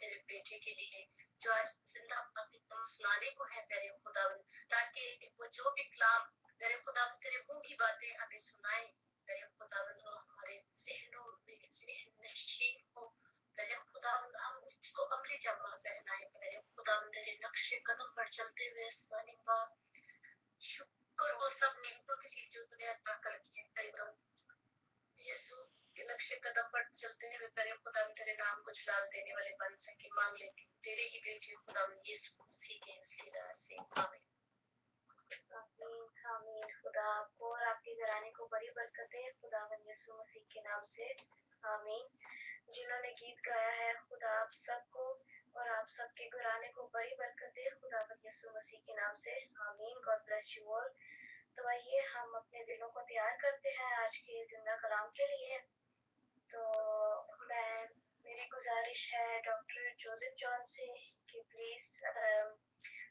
تیرے بیٹے کے لیے جو آج زندہ سنانے کو ہے میرے خدا، تاکہ وہ جو بھی کلام میرے خدا تیرے منہ کی باتیں ہمیں سنائیں میرے خدا، وہ ہمارے ذہنوں میں ذہن نشین ہو میرے خدا، ہم اس کو عملی جامہ پہنائیں میرے خدا، تیرے نقش قدم پر چلتے ہوئے آسمانی باپ، شکر وہ سب نعمتوں کے لیے جو تو نے عطا کر کی ہے یسوع کے نقش قدم پر چلتے ہوئے میرے خدا تیرے نام کو جلال دینے والے بن سکے، مانگ لیتی ہوں تیرے ہی بیٹے خدا یسوع مسیح کے وسیلہ سے، آمین آمین آمین۔ خدا آپ کو اور آپ کے گھرانے کو بڑی برکت ہے خدا یسوع مسیح کے نام سے، آمین۔ جنہوں نے گیت گایا ہے خدا آپ سب کو اور آپ سب کے گھرانے کو بڑی برکت ہے خدا یسوع مسیح کے نام سے، آمین۔ God bless you all. تو آئیے ہم اپنے دلوں کو تیار کرتے ہیں آج کے زندہ کلام کے لیے۔ تو میری گزارش ہے ڈاکٹر جوزف جان سے کہ پلیز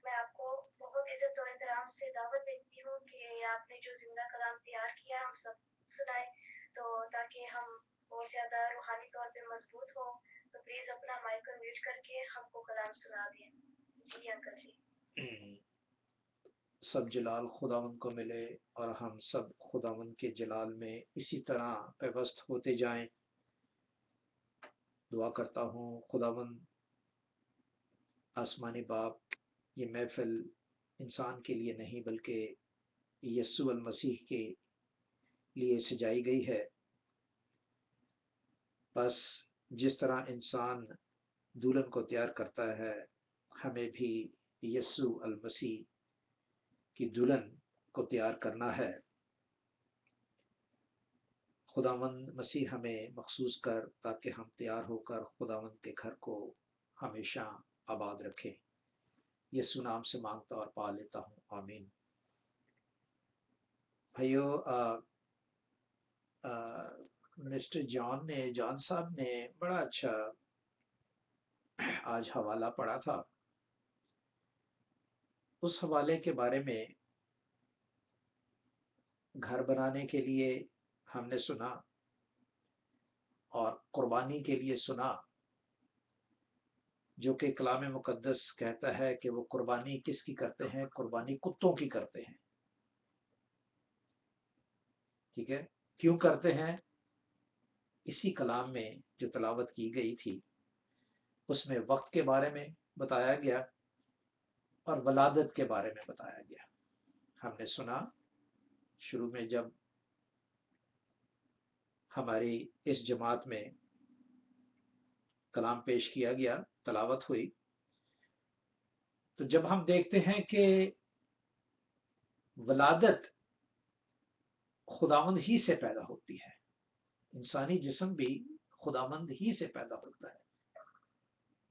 میں آپ کو بہت عزت اور احترام سے دعوت دیتی ہوں کہ آپ نے جو زندہ کلام تیار کیا ہم سب سنائیں، تو تاکہ ہم اور زیادہ روحانی طور پہ مضبوط ہوں، تو پلیز اپنا مائک کو میوٹ کر کے ہم کو کلام سنا دیں۔ جی انکل جی۔ سب جلال خداوند کو ملے اور ہم سب خداوند کے جلال میں اسی طرح پیوست ہوتے جائیں۔ دعا کرتا ہوں خداوند آسمانی باپ، یہ محفل انسان کے لیے نہیں بلکہ یسوع المسیح کے لیے سجائی گئی ہے۔ بس جس طرح انسان دلہن کو تیار کرتا ہے، ہمیں بھی یسوع المسیح کی دلہن کو تیار کرنا ہے۔ خداوند مسیح ہمیں مخصوص کر تاکہ ہم تیار ہو کر خداوند کے گھر کو ہمیشہ آباد رکھیں۔ یسوع نام سے مانگتا اور پا لیتا ہوں، آمین۔ بھائیو، مسٹر جان صاحب نے بڑا اچھا آج حوالہ پڑھا تھا۔ اس حوالے کے بارے میں گھر بنانے کے لیے ہم نے سنا اور قربانی کے لیے سنا، جو کہ کلام مقدس کہتا ہے کہ وہ قربانی کس کی کرتے ہیں؟ قربانی کتوں کی کرتے ہیں۔ ٹھیک ہے، کیوں کرتے ہیں؟ اسی کلام میں جو تلاوت کی گئی تھی اس میں وقت کے بارے میں بتایا گیا اور ولادت کے بارے میں بتایا گیا۔ ہم نے سنا شروع میں جب ہماری اس جماعت میں کلام پیش کیا گیا، تلاوت ہوئی، تو جب ہم دیکھتے ہیں کہ ولادت خداوند ہی سے پیدا ہوتی ہے، انسانی جسم بھی خداوند ہی سے پیدا ہوتا ہے،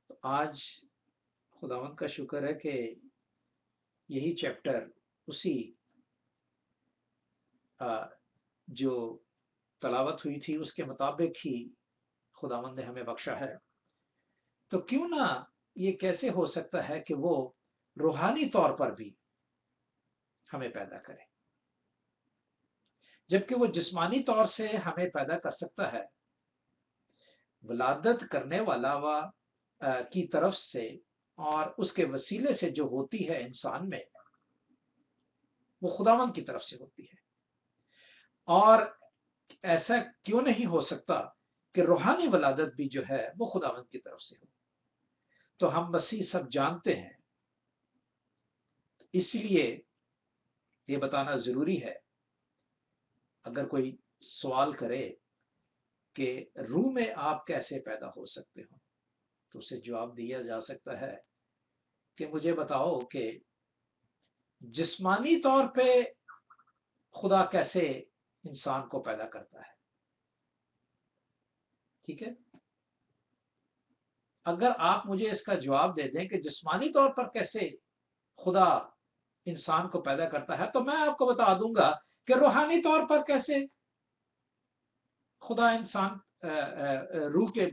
تو آج خداوند کا شکر ہے کہ یہی چیپٹر اسی جو تلاوت ہوئی تھی اس کے مطابق ہی خداوند نے ہمیں بخشا ہے۔ تو کیوں نہ یہ کیسے ہو سکتا ہے کہ وہ روحانی طور پر بھی ہمیں پیدا کرے، جبکہ وہ جسمانی طور سے ہمیں پیدا کر سکتا ہے۔ ولادت کرنے والا کی طرف سے اور اس کے وسیلے سے جو ہوتی ہے انسان میں، وہ خداوند کی طرف سے ہوتی ہے۔ اور ایسا کیوں نہیں ہو سکتا کہ روحانی ولادت بھی جو ہے وہ خداوند کی طرف سے ہو؟ تو ہم مسیح سب جانتے ہیں، اس لیے یہ بتانا ضروری ہے۔ اگر کوئی سوال کرے کہ روح میں آپ کیسے پیدا ہو سکتے ہو، تو اسے جواب دیا جا سکتا ہے کہ مجھے بتاؤ کہ جسمانی طور پہ خدا کیسے انسان کو پیدا کرتا ہے۔ ٹھیک ہے، اگر آپ مجھے اس کا جواب دے دیں کہ جسمانی طور پر کیسے خدا انسان کو پیدا کرتا ہے، تو میں آپ کو بتا دوں گا کہ روحانی طور پر کیسے خدا انسان روح کے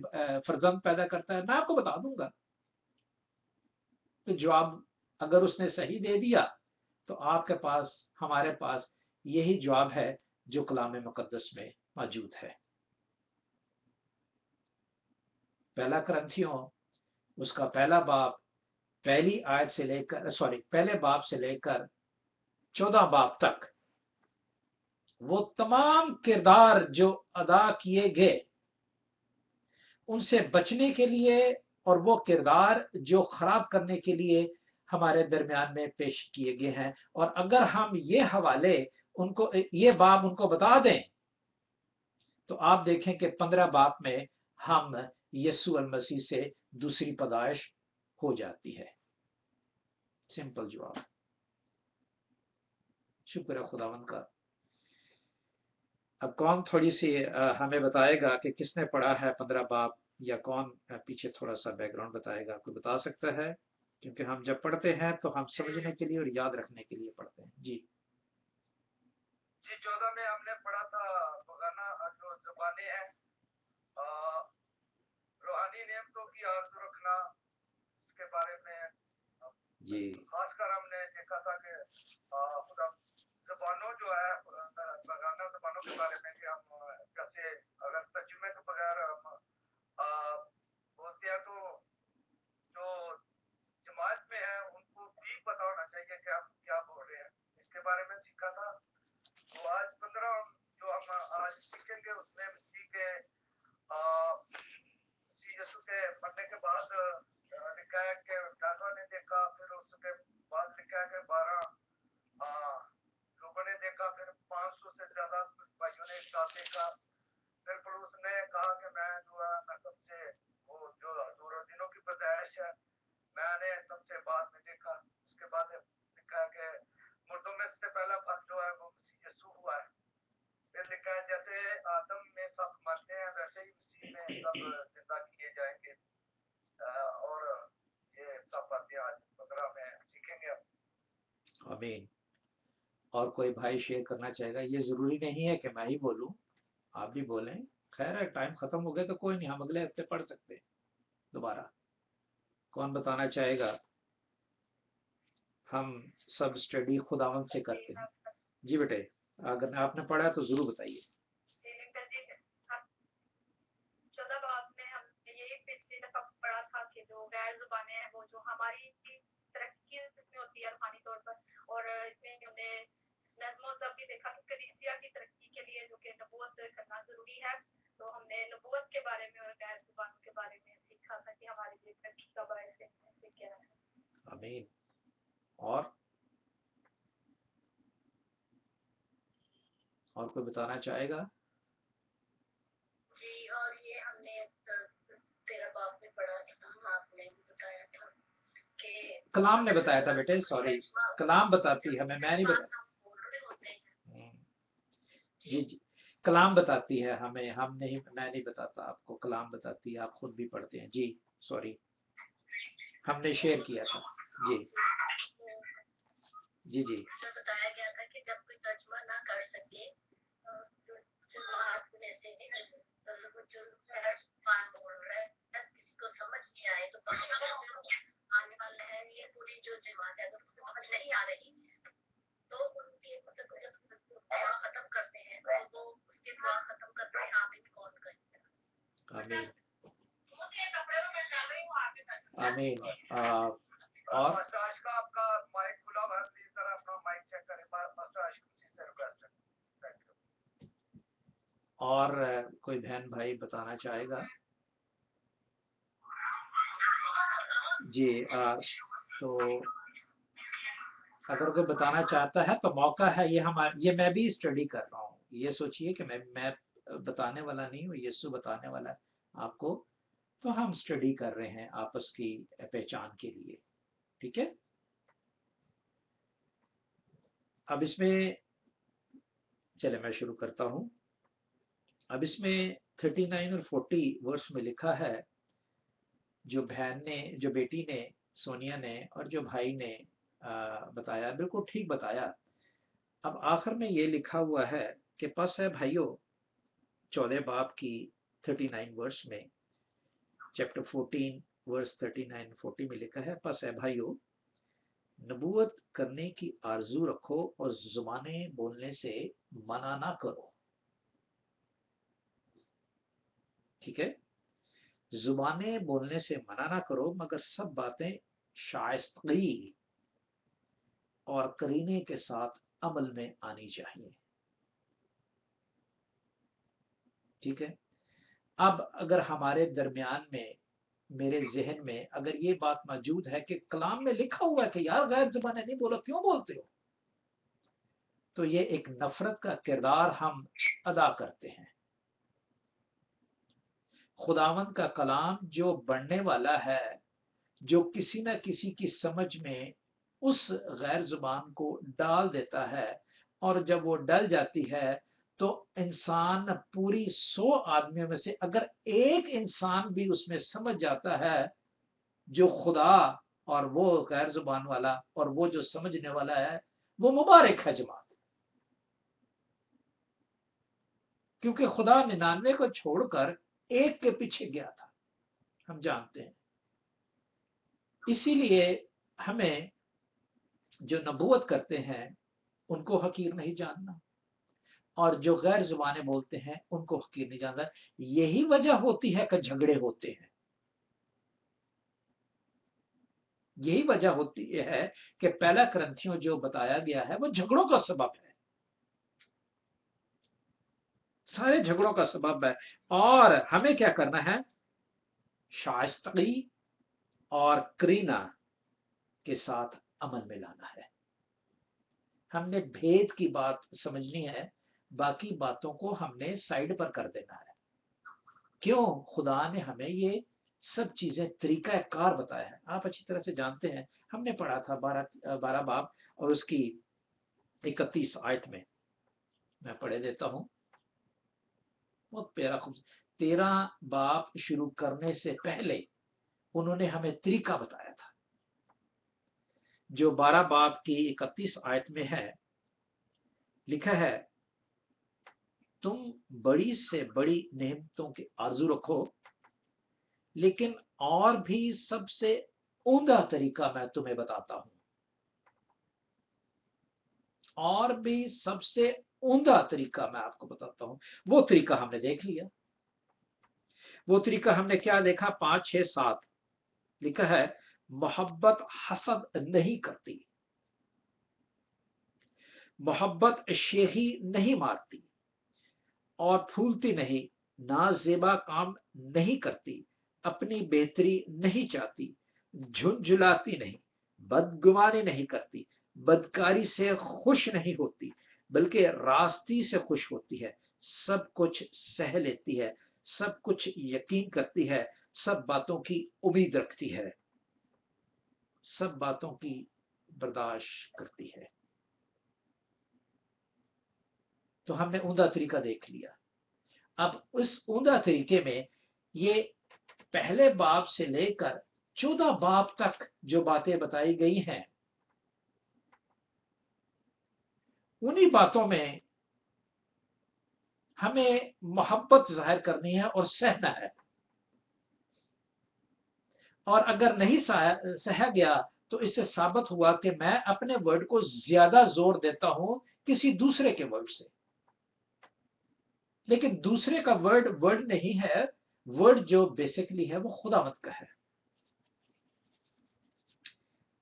فرزند پیدا کرتا ہے، میں آپ کو بتا دوں گا۔ تو جواب اگر اس نے صحیح دے دیا تو آپ کے پاس، ہمارے پاس یہی جواب ہے جو کلام مقدس میں موجود ہے۔ پہلا کرنتھیوں उसका पहला बाब पहली आयत से लेकर पहले बाब से लेकर 14 बाब तक वो तमाम किरदार जो अदा किए गए उनसे बचने के लिए और वो किरदार जो खराब करने के लिए हमारे दरमियान में पेश किए गए हैं। और अगर हम ये हवाले उनको, ये बाब उनको बता दें तो आप देखें कि 15 बाब में हम यीशु अल मसीह से दूसरी पैदाइश हो जाती है। सिंपल जवाब। शुक्र है खुदावंद का। अब कौन थोड़ी सी हमें बताएगा कि किसने पढ़ा है 15 बाब, या कौन पीछे थोड़ा सा बैकग्राउंड बताएगा? कोई बता सकता है? क्योंकि हम जब पढ़ते हैं तो हम समझने के लिए और याद रखने के लिए पढ़ते हैं। जी 14 में हमने पढ़ा था बगाना जो ज़बानें हैं, रूहानी नेमतों की आरज़ू रखना, इसके बारे में जी खासकर हमने देखा था कि खुदा ज़बानों जो है बगाना ज़बानों के बारे में कि हम कैसे अगर तर्जुमे के बगैर हम बोलते हैं तो जो जमात में है उनको भी पता होना चाहिए कि हम क्या बोल रहे हैं। इसके बारे में सीखा था। तो आज 15 जो हम आज सीखेंगे उसमें मसीह के यीशु के मरने के बाद लिखा है कि दादा ने देखा, फिर उसके बाद लिखा है कि 12 लोगों ने देखा, फिर 500 से ज्यादा भाइयों ने एक साथ देखा। फिर पड़ोस ने कहा कि मैं जो है मैं सबसे वो जो हजूर दिनों की पैदाइश है मैंने सबसे बाद में देखा। उसके बाद लिखा है कि मुर्दों में से पहला फल जो है वो मसीह यीशु हुआ है। फिर लिखा है जैसे आदम में सब मरते हैं वैसे ही मसीह में सब जिंदा किए जाएंगे। और ये सब बातें आज 15 में सीखेंगे। आमीन। और कोई भाई शेयर करना चाहेगा? ये जरूरी नहीं है कि मैं ही बोलूं, आप भी बोलें। खैर है, टाइम खत्म हो गया तो कोई नहीं, हम अगले हफ्ते पढ़ सकते हैं दोबारा। कौन बताना चाहेगा? हम सब स्टडी खुदावंद से करते हैं। जी बेटे, अगर आपने पढ़ा है तो जरूर बताइए। 14 बाब में हमने ये पिछली दफा पढ़ा था कि जो गैर जुबानें हैं वो जो हमारी तरक्की इसमें होती है रूहानी तौर पर, और इसमें हमने नज़्मो ज़ब्त भी देखा कि कलीसिया की तरक्की के लिए जो कि नबूवत करना जरूरी है। तो हमने नबूवत के बारे में और गैर जुबानों के बारे में सीखा था कि हमारे लिए तरक्की का बायस क्या है। आमीन। और कोई बताना चाहेगा? जी, और ये हमने 13 बाब में पढ़ा था, आपने बताया था कि कलाम ने बताया था बेटे, सॉरी कलाम बताती है, मैं नहीं बता। जी जी, कलाम बताती है हमें, हम नहीं, मैं नहीं बताता आपको, कलाम बताती है, आप खुद भी पढ़ते हैं। जी सॉरी, हमने शेयर किया था। जी जी जी बताया गया था कि जब कोई तर्जुमा ना कर सके तो जमात में से जो बोल रहा है किसी को समझ नहीं आए तो आने वाला है, ये पूरी जो जमात है अगर उनको समझ नहीं आ रही तो उनकी मतलब जब दुआ खत्म करते हैं तो वो उसके दुआ खत्म करते हैं आमीन कौन करेगा? आमीन आमीन। और आज का आपका माइक खुला हुआ है, प्लीज जरा अपना माइक चेक करें। मास्टर आशिक से रिक्वेस्ट है। Thank you. और कोई बहन भाई बताना चाहेगा? जी तो अगर कोई बताना चाहता है तो मौका है। ये मैं भी स्टडी कर रहा हूँ। ये सोचिए कि मैं बताने वाला नहीं हूँ, यीशु बताने वाला है आपको। तो हम स्टडी कर रहे हैं आपस की पहचान के लिए, ठीक है। अब इसमें चले मैं शुरू करता हूँ। अब इसमें 39 और 40 वर्ष में लिखा है, जो बहन ने, जो बेटी ने, सोनिया ने और जो भाई ने बताया, बिल्कुल ठीक बताया। अब आखिर में ये लिखा हुआ है कि पस है भाइयों, 14 बाब की 39 वर्ष में, चैप्टर 14 वर्स 39 40 में लिखा है, पस है भाइयों, नबूवत करने की आरजू रखो और जुबाने बोलने से मना ना करो। ठीक है। जुबानें बोलने से मना ना करो, मगर सब बातें शाइस्तगी और करीने के साथ अमल में आनी चाहिए। ठीक है। अब अगर हमारे दरमियान में, मेरे जहन में अगर ये बात मौजूद है कि कलाम में लिखा हुआ है कि यार गैर ज़बानें नहीं बोलो, क्यों बोलते हो, तो ये एक नफरत का किरदार हम अदा करते हैं। खुदावंद का कलाम जो बढ़ने वाला है, जो किसी न किसी की समझ में उस गैर जुबान को डाल देता है, और जब वो डल जाती है तो इंसान पूरी 100 आदमियों में से अगर एक इंसान भी उसमें समझ जाता है, जो खुदा और वो गैर जुबान वाला और वो जो समझने वाला है, वो मुबारक है जमात। क्योंकि खुदा 99 को छोड़कर एक के पीछे गया था, हम जानते हैं। इसीलिए हमें जो नबूवत करते हैं उनको हकीर नहीं जानना, और जो गैर जुबानें बोलते हैं उनको हकीर नहीं जानना। यही वजह होती है कि झगड़े होते हैं। यही वजह होती है कि पहला करंथियों जो बताया गया है वो झगड़ों का सबब है, सारे झगड़ों का सबब है। और हमें क्या करना है, शाइस्तगी और करीना के साथ अमल में लाना है। हमने भेद की बात समझनी है, बाकी बातों को हमने साइड पर कर देना है। क्यों? खुदा ने हमें ये सब चीजें तरीका कार बताया है। आप अच्छी तरह से जानते हैं, हमने पढ़ा था 12 बाब और उसकी 31 आयत में। मैं पढ़े देता हूं, बहुत प्यारा खूब। 13 बाब शुरू करने से पहले उन्होंने हमें तरीका बताया था, जो 12 बाब की 31 आयत में है। लिखा है, तुम बड़ी से बड़ी नेमतों की आरजू रखो, लेकिन और भी सबसे उम्दा तरीका मैं तुम्हें बताता हूं। और भी सबसे उम्दा तरीका मैं आपको बताता हूं। वो तरीका हमने देख लिया। वो तरीका हमने क्या देखा? 5, 6, 7 लिखा है, मोहब्बत हसद नहीं करती, मोहब्बत शेखी नहीं मारती और फूलती नहीं, नाजेबा काम नहीं करती, अपनी बेहतरी नहीं चाहती, झुंझुलाती नहीं, बदगुमानी नहीं करती, बदकारी से खुश नहीं होती, बल्कि रास्ती से खुश होती है, सब कुछ सह लेती है, सब कुछ यकीन करती है, सब बातों की उम्मीद रखती है, सब बातों की बर्दाश्त करती है। तो हमने उम्दा तरीका देख लिया। अब उस उम्दा तरीके में ये पहले बाब से लेकर 14 बाब तक जो बातें बताई गई हैं, उन्हीं बातों में हमें मोहब्बत जाहिर करनी है और सहना है। और अगर नहीं सहा गया तो इससे साबित हुआ कि मैं अपने वर्ड को ज्यादा जोर देता हूं किसी दूसरे के वर्ड से। लेकिन दूसरे का वर्ड नहीं है, वर्ड जो बेसिकली है वो खुदावंद का है।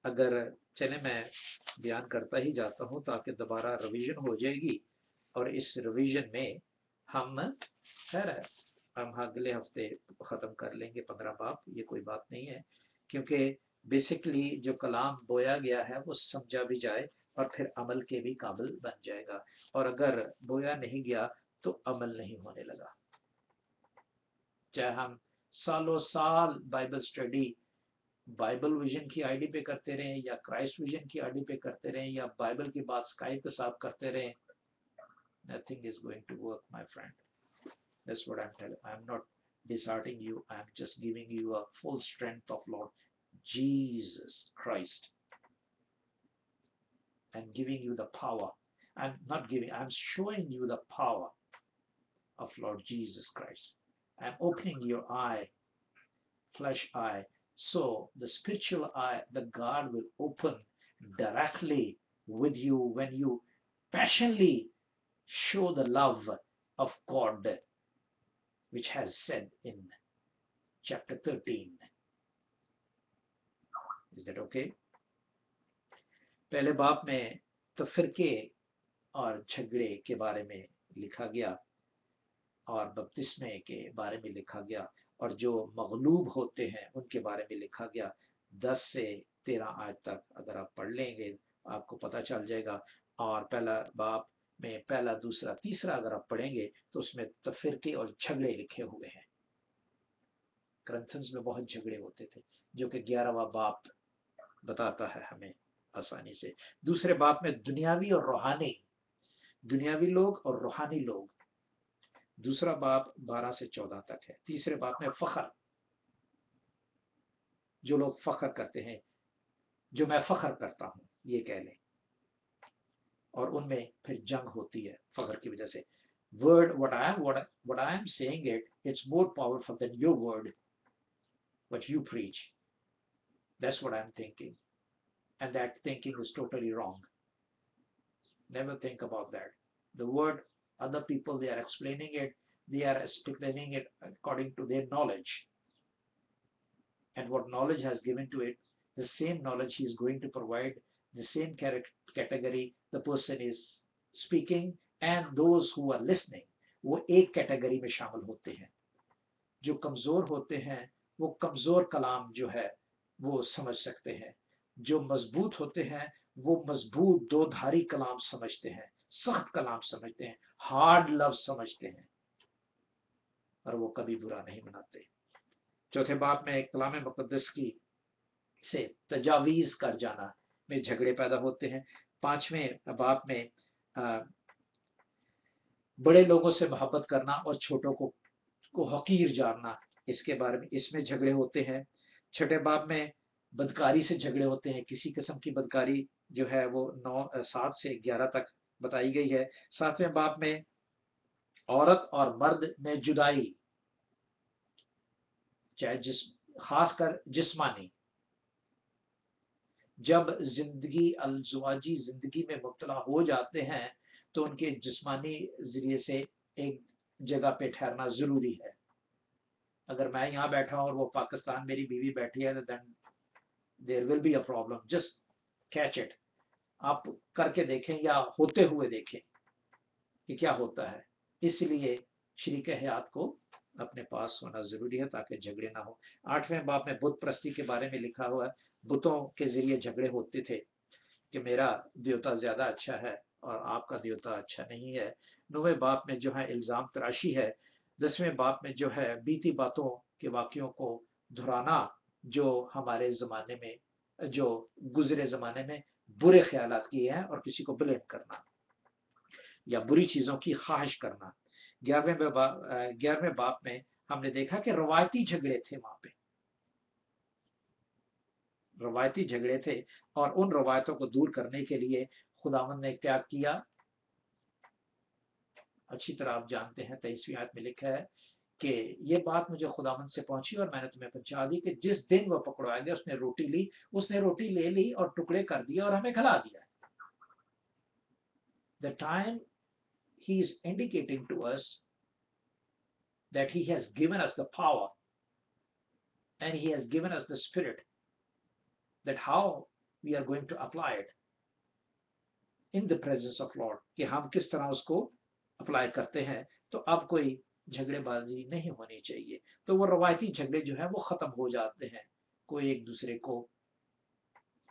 अगर चले, मैं बयान करता ही जाता हूं ताकि दोबारा रिवीजन हो जाएगी, और इस रिवीजन में हम खैर हम अगले हफ्ते खत्म कर लेंगे 15 बाब, ये कोई बात नहीं है, क्योंकि बेसिकली जो कलाम बोया गया है वो समझा भी जाए और फिर अमल के भी काबिल बन जाएगा। और अगर बोया नहीं गया तो अमल नहीं होने लगा। चाहे हम सालों साल बाइबल स्टडी बाइबल विजन की आईडी पे करते रहें, या क्राइस्ट विजन की आईडी पे करते रहें, या बाइबल की बात स्काइप के साथ करते रहें, nothing is going to work, my friend. That's what I'm telling. I'm not disheartening you. I'm just giving you a full strength of Lord Jesus Christ, and giving you the power. I'm not giving, I'm showing you the power of Lord Jesus Christ. I'm opening your eye, flesh eye, so the spiritual eye, the God will open directly with you when you passionately show the love of God, which has said in chapter 13. Is that okay? पहले बाब में तफरके और झगड़े के बारे में लिखा गया और बपतिस्मे के बारे में लिखा गया और जो मगलूब होते हैं उनके बारे में लिखा गया। 10 से 13 आयत तक अगर आप पढ़ लेंगे आपको पता चल जाएगा। और पहला बाब में पहला, दूसरा, तीसरा अगर आप पढ़ेंगे तो उसमें तफरके और झगड़े लिखे हुए हैं। करंथन्स में बहुत झगड़े होते थे, जो कि 11वां बाब बताता है हमें आसानी से। दूसरे बाब में दुनियावी और रूहानी, दुनियावी लोग और रूहानी लोग, दूसरा बाब 12 से 14 तक है। तीसरे बाब में फखर, जो लोग फखर करते हैं, जो मैं फखर करता हूं ये कह लें, और उनमें फिर जंग होती है फखर की वजह से। Word what I am saying it's more powerful than your word, what you preach. That's what I'm thinking, and that thinking is totally wrong. Never think about that. The word, other people, they are explaining it according to their knowledge, and what knowledge has given to it, the same knowledge he is going to provide, the same category the person is speaking and those who are listening, वो एक category में शामिल होते हैं। जो कमजोर होते हैं वो कमजोर कलाम जो है वो समझ सकते हैं, जो मजबूत होते हैं वो मजबूत दो धारी कलाम समझते हैं, सख्त कलाम समझते हैं, हार्ड लव समझते हैं, और वो कभी बुरा नहीं मनाते। चौथे बाब में कलाम मुकद्दस की से तजावीज कर जाना में झगड़े पैदा होते हैं। 5वें बाब में बड़े लोगों से मोहब्बत करना और छोटों को हकीर जानना, इसके बारे में, इसमें झगड़े होते हैं। 6ठे बाब में बदकारी से झगड़े होते हैं। किसी किस्म की बदकारी जो है वो 7 से 11 तक बताई गई है। 7वें बाब में औरत और मर्द में जुदाई, चाहे खासकर जिस्मानी, जब जिंदगी अलजुआजी जिंदगी में मुब्तला हो जाते हैं तो उनके जिस्मानी जरिए से एक जगह पे ठहरना जरूरी है। अगर मैं यहाँ बैठा हूँ और वो पाकिस्तान मेरी बीवी बैठी है, then there will be a problem. Just catch it, आप करके देखें या होते हुए देखें कि क्या होता है। इसलिए शरीक हयात को अपने पास होना जरूरी है ताकि झगड़े ना हो। 8वें बाब में बुत परस्ती के बारे में लिखा हुआ है। बुतों के जरिए झगड़े होते थे कि मेरा देवता ज्यादा अच्छा है और आपका देवता अच्छा नहीं है। 9वें बाब में जो है इल्जाम तराशी है। 10वें बाब में जो है बीती बातों के वाक़ियों को दोहराना, जो हमारे ज़माने में, जो गुजरे ज़माने में बुरे ख्यालात किए हैं और किसी को ब्लेम करना या बुरी चीज़ों की ख्वाहिश करना। 11वें बाब में हमने देखा कि रवायती झगड़े थे, वहां पे रवायती झगड़े थे, और उन रवायतों को दूर करने के लिए खुदावंद ने क्या किया, अच्छी तरह आप जानते हैं। 23वीं आयत में लिखा है कि ये बात मुझे खुदावंद से पहुंची और मैंने तुम्हें पहुंचा दी कि जिस दिन वह पकड़वाया गया उसने रोटी ले ली और टुकड़े कर दिए और हमें खिला दिया। The time he is indicating to us that he has given us the power and he has given us the spirit, that how we are going to apply it in the presence of Lord, कि हम किस तरह उसको apply करते हैं। तो अब कोई झगड़ेबाजी नहीं होनी चाहिए। तो वो रवायती झगड़े जो है वो खत्म हो जाते हैं। कोई एक दूसरे को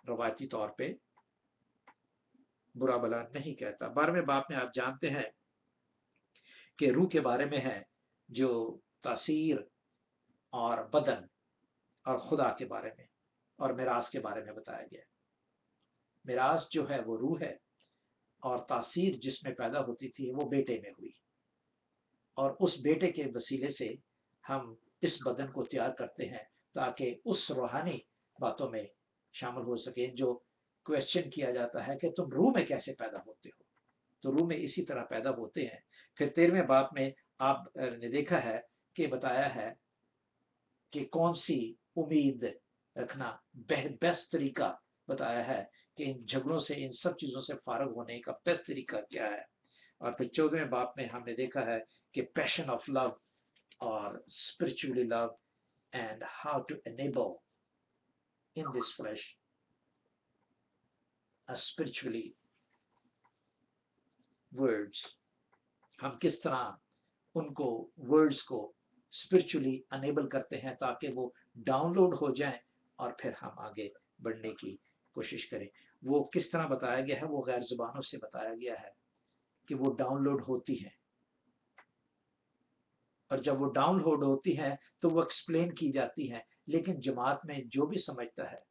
रवायती तौर पे बुरा भला नहीं कहता। 12वें बाब में आप जानते हैं कि रूह के बारे में है, जो तासीर और बदन और खुदा के बारे में और मिराज के बारे में बताया गया। मिराज जो है वो रूह है और तासीर जिसमें पैदा होती थी वो बेटे में हुई, और उस बेटे के वसीले से हम इस बदन को तैयार करते हैं ताकि उस रूहानी बातों में शामिल हो सके। जो क्वेश्चन किया जाता है कि तुम रूह में कैसे पैदा होते हो, तो रूह में इसी तरह पैदा होते हैं। फिर 13वें बाब में आपने देखा है कि बताया है कि कौन सी उम्मीद रखना बेस्ट तरीका बताया है कि इन झगड़ों से, इन सब चीजों से फारग होने का बेस्ट तरीका क्या है। और फिर 14वें बाब में हमने देखा है कि पैशन ऑफ लव और spiritually love and how to enable in this flesh spiritually words. हम किस तरह उनको वर्ड्स को स्पिरिचुअली अनेबल करते हैं ताकि वो डाउनलोड हो जाएं और फिर हम आगे बढ़ने की कोशिश करें। वो किस तरह बताया गया है, वो गैर जुबानों से बताया गया है कि वो डाउनलोड होती है, और जब वो डाउनलोड होती है तो वो एक्सप्लेन की जाती है। लेकिन जमात में जो भी समझता है,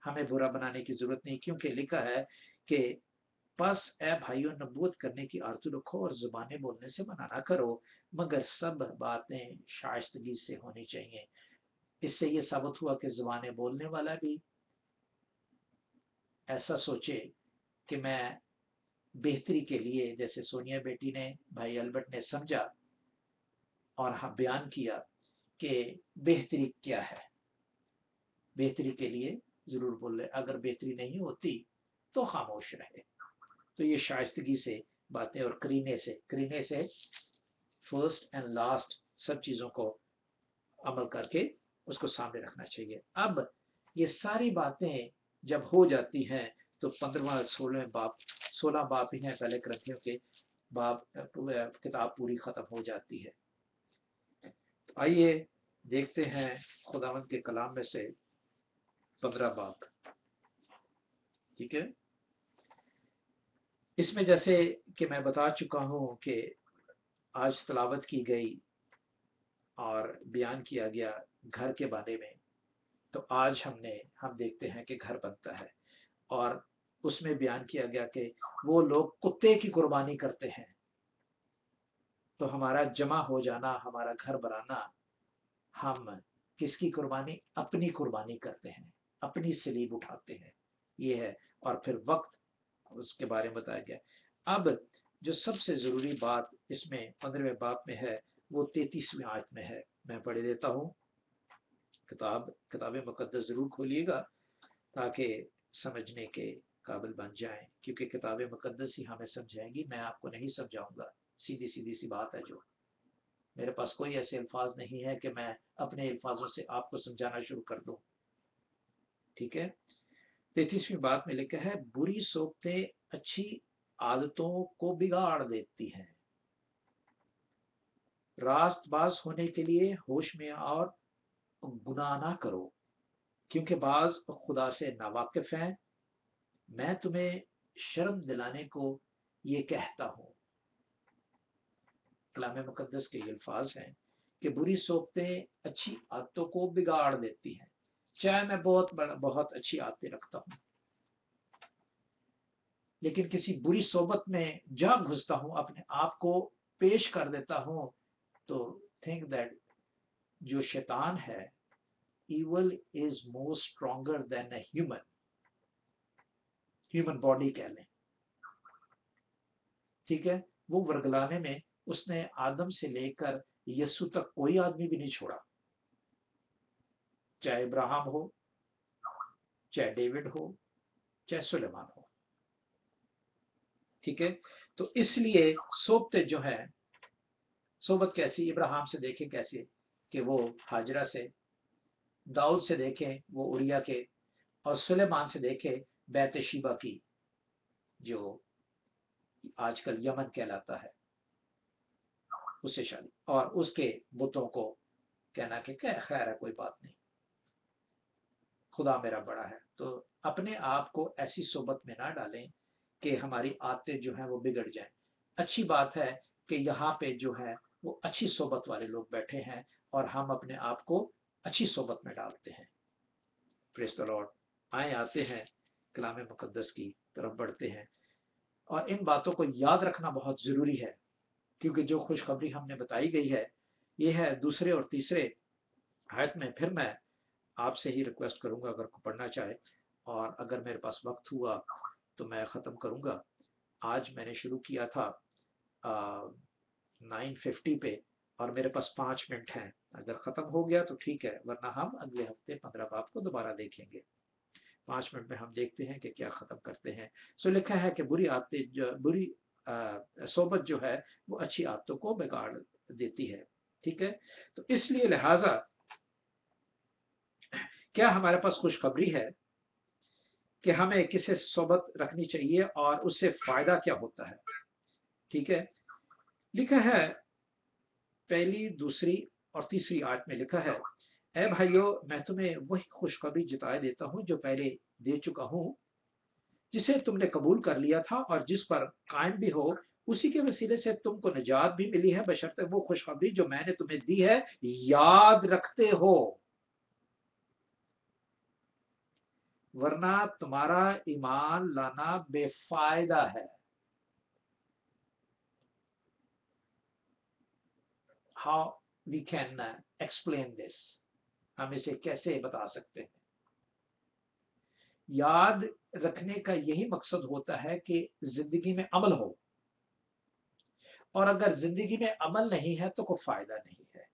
हमें बुरा बनाने की जरूरत नहीं, क्योंकि लिखा है कि बस ए भाइयों नबूवत करने की आरज़ू रखो और जुबानें बोलने से मना ना करो, मगर सब बातें शाइस्तगी से होनी चाहिए। इससे ये साबित हुआ कि जुबानें बोलने वाला भी ऐसा सोचे कि मैं बेहतरी के लिए, जैसे सोनिया बेटी ने, भाई अल्बर्ट ने समझा और हाँ बयान किया कि बेहतरी क्या है, बेहतरी के लिए जरूर बोले, अगर बेहतरी नहीं होती तो खामोश रहे। तो ये शाइस्तगी से बातें और करीने से फर्स्ट एंड लास्ट सब चीज़ों को अमल करके उसको सामने रखना चाहिए। अब ये सारी बातें जब हो जाती हैं तो 15वां 16 बाब ही हैं पहले ग्रंथियों के बाब, किताब पूरी खत्म हो जाती है। तो आइए देखते हैं खुदावंद के कलाम में से 15 बाब। ठीक है, इसमें जैसे कि मैं बता चुका हूं कि आज तलावत की गई और बयान किया गया घर के बारे में, तो आज हम देखते हैं कि घर बनता है और उसमें बयान किया गया कि वो लोग कुत्ते की कुर्बानी करते हैं। तो हमारा जमा हो जाना, हमारा घर बनाना, हम किसकी कुर्बानी? अपनी कुर्बानी करते हैं, अपनी सलीब उठाते हैं, ये है। और फिर वक्त उसके बारे में बताया गया। अब जो सबसे जरूरी बात इसमें 15वें बाब में है वो 33वीं आयत में है। मैं पढ़ देता हूँ। किताब मुकद्दस जरूर खोलिएगा ताकि समझने के काबिल बन जाएं, क्योंकि किताब मुकद्दस ही हमें समझाएंगी, मैं आपको नहीं समझाऊंगा। सीधी सी बात है, जो मेरे पास कोई ऐसे अल्फाज नहीं है कि मैं अपने अल्फाजों से आपको समझाना शुरू कर दूं। ठीक है, 33वीं बात में लिखा है, बुरी सोबतें अच्छी आदतों को बिगाड़ देती हैं। रास्तबाज होने के लिए होश में और गुनाह ना करो, क्योंकि बाज खुदा से नावाकिफ हैं। मैं तुम्हें शर्म दिलाने को ये कहता हूँ। कलाम मुकद्दस के ये अल्फाज हैं कि बुरी सोबतें अच्छी आदतों को बिगाड़ देती हैं। चाहे मैं बहुत अच्छी आदतें रखता हूँ, लेकिन किसी बुरी सोबत में जा घुसता हूँ, अपने आप को पेश कर देता हूँ, तो थिंक दैट जो शैतान है, evil is more stronger than a human body कह लें। ठीक है, वो वर्गलाने में उसने आदम से लेकर यीशु तक कोई आदमी भी नहीं छोड़ा, चाहे इब्राहिम हो, चाहे डेविड हो, चाहे सुलेमान हो। ठीक है, तो इसलिए सोबतें जो है, सोबत कैसी? इब्राहिम से देखें कैसे कि वो हाजरा से, दाऊद से देखें वो उरिया के, और सुलेमान से देखें बैतशीबा की, जो आजकल यमन कहलाता है, उससे शादी, और उसके बुतों को कहना कि क्या खैर है, कोई बात नहीं, खुदा मेरा बड़ा है। तो अपने आप को ऐसी सोबत में ना डालें कि हमारी आदतें जो हैं वो बिगड़ जाएं। अच्छी बात है कि यहाँ पे जो है वो अच्छी सोबत वाले लोग बैठे हैं और हम अपने आप को अच्छी सोबत में डालते हैं। Praise the Lord. आए आते हैं कलाम मुकद्दस की तरफ बढ़ते हैं, और इन बातों को याद रखना बहुत जरूरी है, क्योंकि जो खुशखबरी हमने बताई गई है ये है 2 और 3 आयत में। फिर मैं आपसे ही रिक्वेस्ट करूंगा अगर कोई पढ़ना चाहे, और अगर मेरे पास वक्त हुआ तो मैं ख़त्म करूंगा। आज मैंने शुरू किया था 9:50 पे और मेरे पास 5 मिनट हैं। अगर ख़त्म हो गया तो ठीक है, वरना हम अगले हफ्ते 15 बाब को दोबारा देखेंगे। 5 मिनट में हम देखते हैं कि क्या ख़त्म करते हैं। सो लिखा है कि बुरी सोबत जो है वो अच्छी आदतों को बिगाड़ देती है। ठीक है, तो इसलिए लिहाजा क्या हमारे पास खुशखबरी है कि हमें किसे सोबत रखनी चाहिए और उससे फायदा क्या होता है। ठीक है, लिखा है पहली, दूसरी और तीसरी आयत में लिखा है, ऐ भाइयों मैं तुम्हें वही खुशखबरी जताए देता हूं जो पहले दे चुका हूं, जिसे तुमने कबूल कर लिया था और जिस पर कायम भी हो, उसी के वसीले से तुमको निजात भी मिली है, बशर्ते वो खुशखबरी जो मैंने तुम्हें दी है याद रखते हो, वरना तुम्हारा ईमान लाना बेफायदा है। How we can explain this, हम इसे कैसे बता सकते हैं। याद रखने का यही मकसद होता है कि जिंदगी में अमल हो, और अगर जिंदगी में अमल नहीं है तो कोई फायदा नहीं है।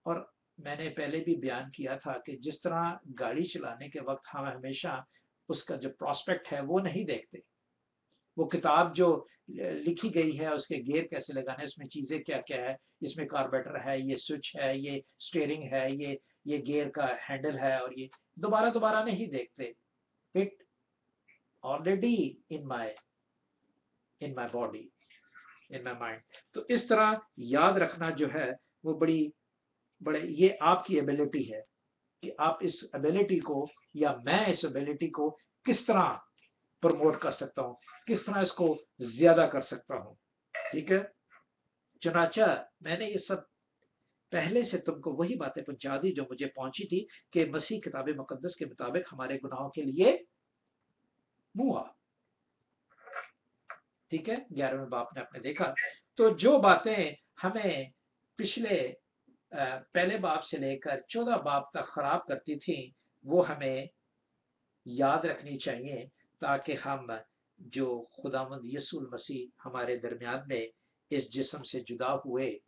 और मैंने पहले भी बयान किया था कि जिस तरह गाड़ी चलाने के वक्त हम हमेशा उसका जो प्रॉस्पेक्ट है वो नहीं देखते, वो किताब जो लिखी गई है उसके गियर कैसे लगाने, इसमें चीजें क्या क्या है, इसमें कार्बोरेटर है, ये स्विच है, ये स्टीयरिंग है, ये गियर का हैंडल है, और ये दोबारा दोबारा नहीं देखते। It already in my body, in my mind. तो इस तरह याद रखना जो है वो बड़े ये आपकी एबिलिटी है कि आप इस एबिलिटी को, या मैं इस एबिलिटी को किस तरह प्रमोट कर सकता हूं, किस तरह इसको ज्यादा कर सकता हूं। ठीक है, चुनाचा मैंने ये सब पहले से तुमको वही बातें पहुंचा दी जो मुझे पहुंची थी कि मसीह किताब मुकद्दस के मुताबिक हमारे गुनाहों के लिए मुआ। ठीक है, 11वें बाप ने आपने देखा। तो जो बातें हमें पिछले पहले बाप से लेकर 14 बाप तक खराब करती थी वो हमें याद रखनी चाहिए, ताकि हम जो खुदावंद यीशु मसीह हमारे दरमियान में इस जिस्म से जुदा हुए,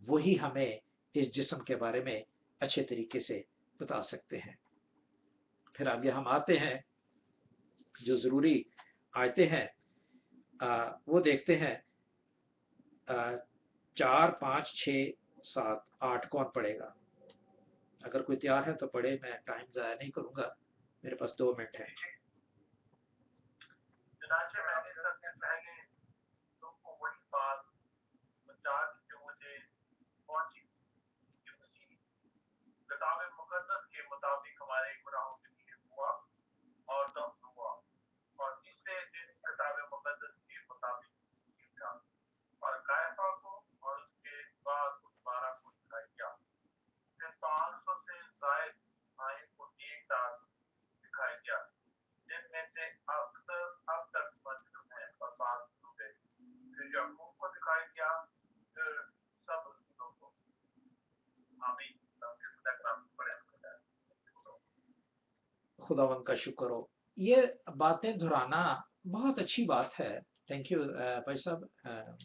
वही हमें इस जिस्म के बारे में अच्छे तरीके से बता सकते हैं। फिर आगे हम आते हैं, जो जरूरी आयते हैं वो देखते हैं। 4, 5, 6, 7, 8 कौन पढ़ेगा? अगर कोई तैयार है तो पढ़े, मैं टाइम जाया नहीं करूंगा, मेरे पास 2 मिनट है। मैंने सबसे पहले तुमको वही बात बता दी जो मुझे पहुंची कि मसीह किताब मुकद्दस के मुताबिक हमारे गुनाहों के लिए हुआ और दफन हुआ, और इससे जिस किताब मुकद्दस के मुताबिक सीखा, और कायफा को और उसके बाद उस 12 को दिखाई दिया, फिर 500 से जायद भाई को एक साथ दिखाई दिया, जिनमें से अक्सर अब तक मजलूम है और बात हो गए। फिर याकूब को दिखाई दिया, फिर सब रसूलों को। आमीन। खुदावन का शुक्र हो। ये बातें दोहराना बहुत अच्छी बात है। थैंक यू भाई साहब,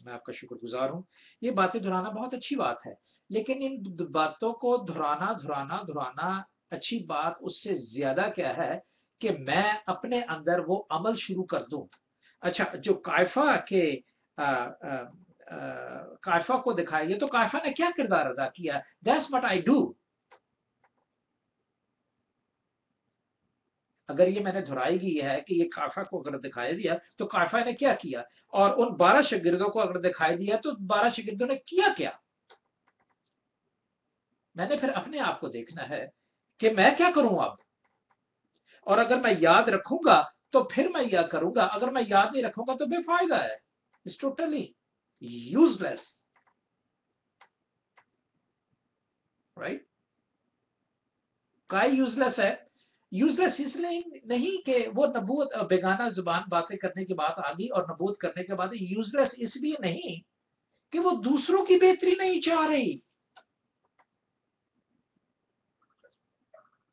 मैं आपका शुक्रगुजार हूँ। ये बातें दोहराना बहुत अच्छी बात है, लेकिन इन बातों को दोहराना अच्छी बात उससे ज्यादा क्या है कि मैं अपने अंदर वो अमल शुरू कर दूं। अच्छा, जो कायफा को दिखाई, तो कायफा ने क्या किरदार अदा किया? That's what I do. अगर ये मैंने दोहराई की है कि ये कायफा को अगर दिखाई दिया तो कायफा ने क्या किया, और उन 12 शागिर्दों को अगर दिखाई दिया तो 12 शागिर्दों ने किया क्या? मैंने फिर अपने आप को देखना है कि मैं क्या करूं अब, और अगर मैं याद रखूंगा तो फिर मैं यह करूंगा, अगर मैं याद नहीं रखूंगा तो बेफायदा है, इट्स टोटली यूजलेस, राइट? काय यूजलेस है? यूजलेस इसलिए नहीं कि वो नबूत बेगाना जुबान बातें करने की बात आ गई और नबूत करने के बाद यूजलेस इसलिए नहीं कि वो दूसरों की बेहतरी नहीं चाह रही।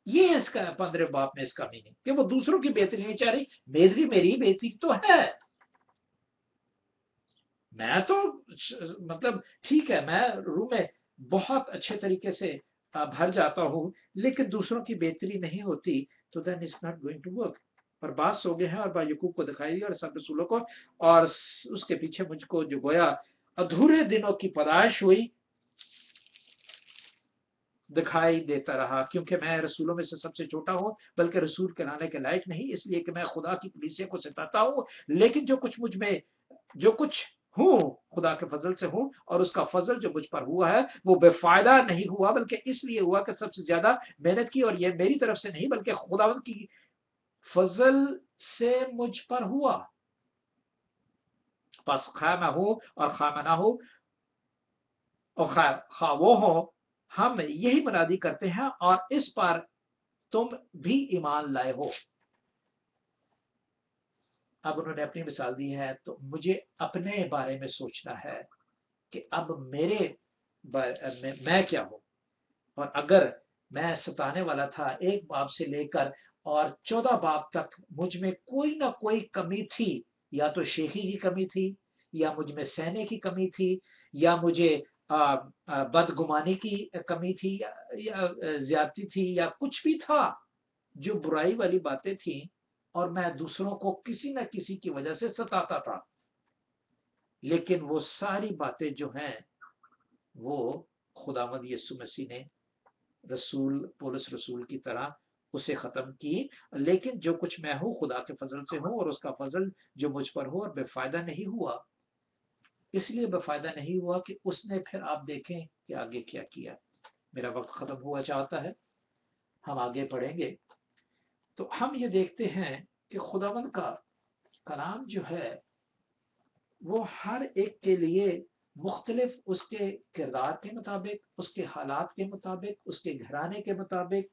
ये इसका 15 बाप में इसका मीनिंग कि वो दूसरों की बेहतरी नहीं चाह रही, मेरी बेहतरी तो है। मैं तो मतलब ठीक है, मैं रूम में बहुत अच्छे तरीके से भर जाता हूं, लेकिन दूसरों की बेहतरी नहीं होती तो then it's not going to work. और बात सो गए हैं और बायूकूब को दिखाई दी और सब रसूलों को, और उसके पीछे मुझको जो गोया अधूरे दिनों की पैदाइश हुई, दिखाई देता रहा, क्योंकि मैं रसूलों में से सबसे छोटा हूँ, बल्कि रसूल कहलाने के लायक नहीं, इसलिए कि मैं खुदा की कलीसिया को सताता हूँ। लेकिन जो कुछ मुझ में, जो कुछ हूँ, खुदा के फजल से हूँ, और उसका फजल जो मुझ पर हुआ है वो बेफायदा नहीं हुआ, बल्कि इसलिए हुआ कि सबसे ज्यादा मेहनत की, और ये मेरी तरफ से नहीं बल्कि खुदावंद की फजल से मुझ पर हुआ। बस खा मैं हूं और खा मैं ना हो, और खा वो हो, हम यही मुनादी करते हैं, और इस पर तुम भी ईमान लाए हो। अब उन्होंने अपनी मिसाल दी है, तो मुझे अपने बारे में सोचना है कि अब मैं क्या हूं। और अगर मैं सताने वाला था एक बाप से लेकर और 14 बाप तक, मुझ में कोई ना कोई कमी थी, या तो शेखी की कमी थी, या मुझ में सहने की कमी थी, या मुझे बदगुमानी की कमी थी, या ज्यादती थी, या कुछ भी था जो बुराई वाली बातें थी, और मैं दूसरों को किसी न किसी की वजह से सताता था। लेकिन वो सारी बातें जो हैं वो खुदावंद यीशु मसीह ने रसूल पौलुस रसूल की तरह उसे खत्म की। लेकिन जो कुछ मैं हूं खुदा के फजल से हूं, और उसका फजल जो मुझ पर हो, और बेफायदा नहीं हुआ। इसलिए बेफायदा नहीं हुआ कि उसने फिर आप देखें कि आगे क्या किया। मेरा वक्त खत्म हुआ चाहता है, हम आगे पढ़ेंगे। तो हम ये देखते हैं कि खुदावंद का कलाम जो है वो हर एक के लिए मुख्तलिफ, उसके किरदार के मुताबिक, उसके हालात के मुताबिक, उसके घराने के मुताबिक,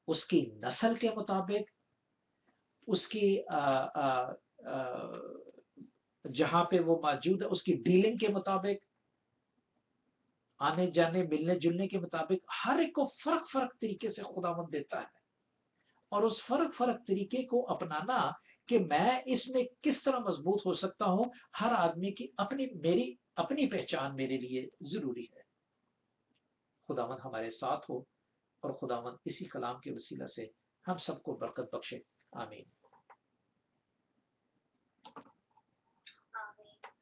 उसकी नस्ल के मुताबिक, उसकी जहां पे वो मौजूद है उसकी डीलिंग के मुताबिक, आने जाने मिलने जुलने के मुताबिक, हर एक को फर्क फर्क तरीके से खुदावंद देता है। और उस फर्क फर्क तरीके को अपनाना कि मैं इसमें किस तरह मजबूत हो सकता हूं, हर आदमी की मेरी अपनी पहचान मेरे लिए जरूरी है। खुदावंद हमारे साथ हो, और खुदावंद इसी कलाम के वसीला से हम सबको बरकत बख्शे। आमीन।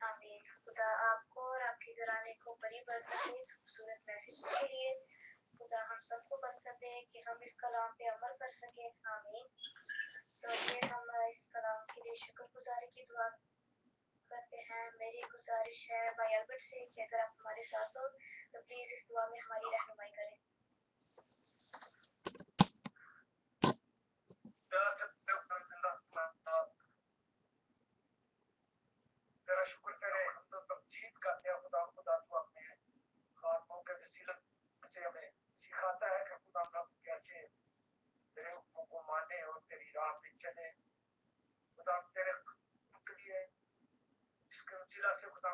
आमीन। खुदा आपको और आपके घराने को बड़ी बरकत दे इस खूबसूरत मैसेज के लिए। खुदा हम सबको बरकत दे कि हम इस कलाम पे अमल कर सकें। आमीन। तो ये हम इस कलाम के लिए शुक्रगुजारी की दुआ करते हैं। मेरी गुजारिश है भाई अल्बर्ट से कि अगर आप हमारे साथ हो तो प्लीज इस दुआ में हमारी रहनुमाई करें। तेरा शुक्र करे, हम तो तमजीद करते हैं खुदा। खुदा तू अपने खातमों के वसीले से हमें सिखाता है कि खुदा हम कैसे तेरे हुक्मों को माने और तेरी राह पे चले। खुदा तेरे के लिए इसके वसीला से खुदा